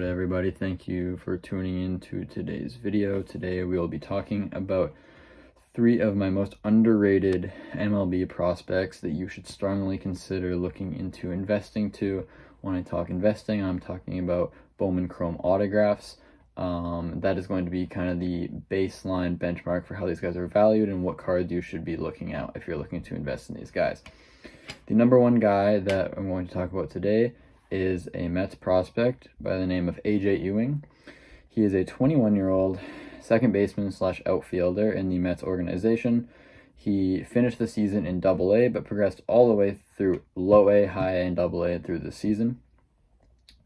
everybody? Thank you for tuning in to today's video. Today we will be talking about 3 of my most underrated MLB prospects that you should strongly consider looking into investing to. When I talk investing, I'm talking about Bowman Chrome autographs. That is going to be kind of the baseline benchmark for how these guys are valued and what cards you should be looking at if you're looking to invest in these guys. The number one guy that I'm going to talk about today is a Mets prospect by the name of AJ Ewing. He is a 21-year-old second baseman / outfielder in the Mets organization. He finished the season in Double-A, but progressed all the way through Low-A, High-A, and Double-A through the season.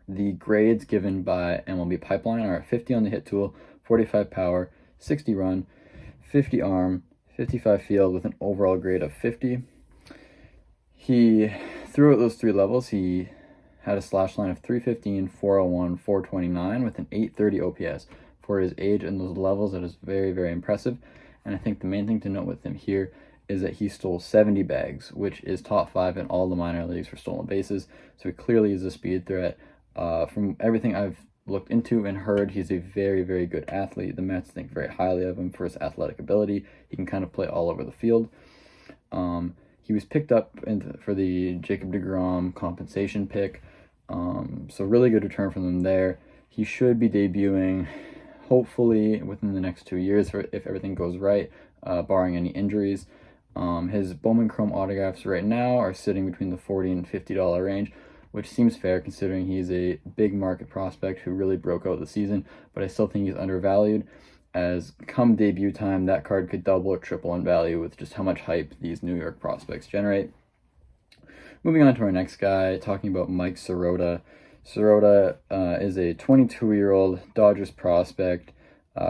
The grades given by MLB Pipeline are 50 on the hit tool, 45 power, 60 run, 50 arm, 55 field with an overall grade of 50. Throughout those 3 levels, he had a slash line of 315, 401, 429 with an 830 OPS. For his age and those levels, that is very, very impressive. And I think the main thing to note with him here is that he stole 70 bags, which is top 5 in all the minor leagues for stolen bases. So he clearly is a speed threat. From everything I've looked into and heard, he's a very, very good athlete. The Mets think very highly of him for his athletic ability. He can kind of play all over the field. He was picked up for the Jacob deGrom compensation pick. So really good return from them there. He should be debuting hopefully within the next 2 years if everything goes right, barring any injuries. His Bowman Chrome autographs right now are sitting between the $40 and $50 range, which seems fair considering he's a big market prospect who really broke out the season, but I still think he's undervalued, as come debut time, that card could double or triple in value with just how much hype these New York prospects generate. Moving on to our next guy, talking about Mike Sirota. Sirota is a 22-year-old Dodgers prospect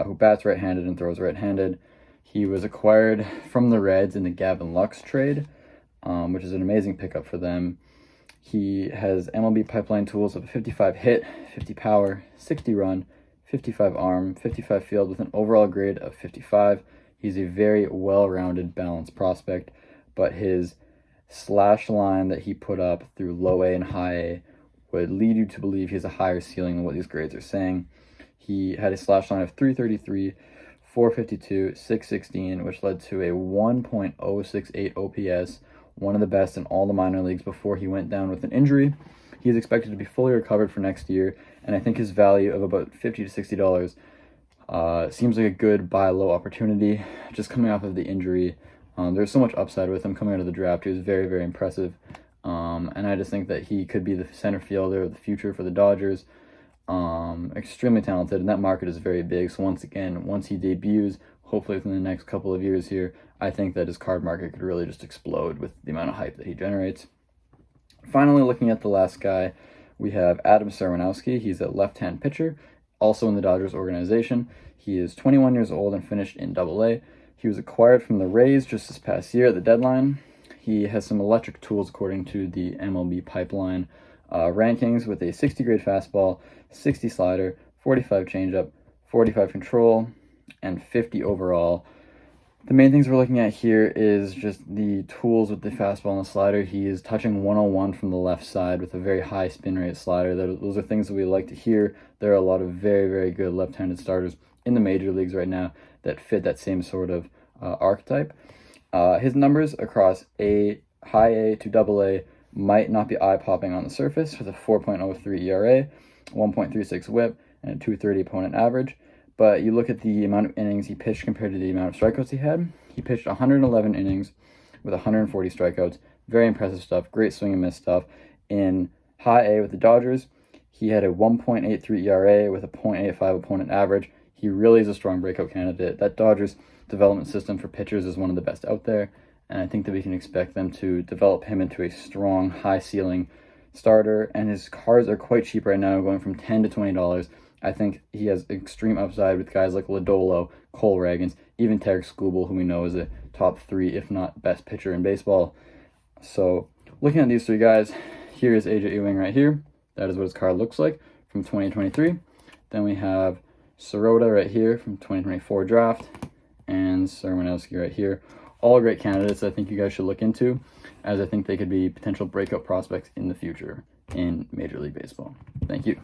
who bats right-handed and throws right-handed. He was acquired from the Reds in the Gavin Lux trade, which is an amazing pickup for them. He has MLB Pipeline tools of a 55 hit, 50 power, 60 run, 55 arm, 55 field with an overall grade of 55. He's a very well-rounded, balanced prospect, but his slash line that he put up through Low-A and High-A would lead you to believe he has a higher ceiling than what these grades are saying. He had a slash line of 333, 452, 616, which led to a 1.068 OPS, one of the best in all the minor leagues before he went down with an injury. He is expected to be fully recovered for next year, and I think his value of about $50 to $60 seems like a good buy low opportunity, just coming off of the injury. There's so much upside with him coming out of the draft. He was very, very impressive. And I just think that he could be the center fielder of the future for the Dodgers. Extremely talented, and that market is very big. So once he debuts, hopefully within the next couple of years here, I think that his card market could really just explode with the amount of hype that he generates. Finally, looking at the last guy, we have Adam Serwinowski. He's a left-hand pitcher, also in the Dodgers organization. He is 21 years old and finished in Double-A. He was acquired from the Rays just this past year at the deadline. He has some electric tools according to the MLB Pipeline rankings, with a 60 grade fastball, 60 slider, 45 changeup, 45 control, and 50 overall. The main things we're looking at here is just the tools with the fastball and the slider. He is touching 101 from the left side with a very high spin rate slider. Those are things that we like to hear. There are a lot of very, very good left-handed starters in the major leagues right now that fit that same sort of archetype. His numbers across High A to Double-A might not be eye-popping on the surface, with a 4.03 ERA, 1.36 WHIP, and a 230 opponent average. But you look at the amount of innings he pitched compared to the amount of strikeouts he had. He pitched 111 innings with 140 strikeouts. Very impressive stuff. Great swing and miss stuff. In High A with the Dodgers, he had a 1.83 ERA with a 0.85 opponent average. He really is a strong breakout candidate. That Dodgers development system for pitchers is one of the best out there, and I think that we can expect them to develop him into a strong, high-ceiling starter, and his cards are quite cheap right now, going from $10 to $20. I think he has extreme upside with guys like Lodolo, Cole Ragans, even Tarek Skubal, who we know is a top 3, if not best pitcher in baseball. So looking at these 3 guys, here is AJ Ewing right here. That is what his card looks like from 2023. Then we have Sirota right here from 2024 draft, and Serwinowski right here. All great candidates I think you guys should look into, as I think they could be potential breakout prospects in the future in Major League Baseball. Thank you.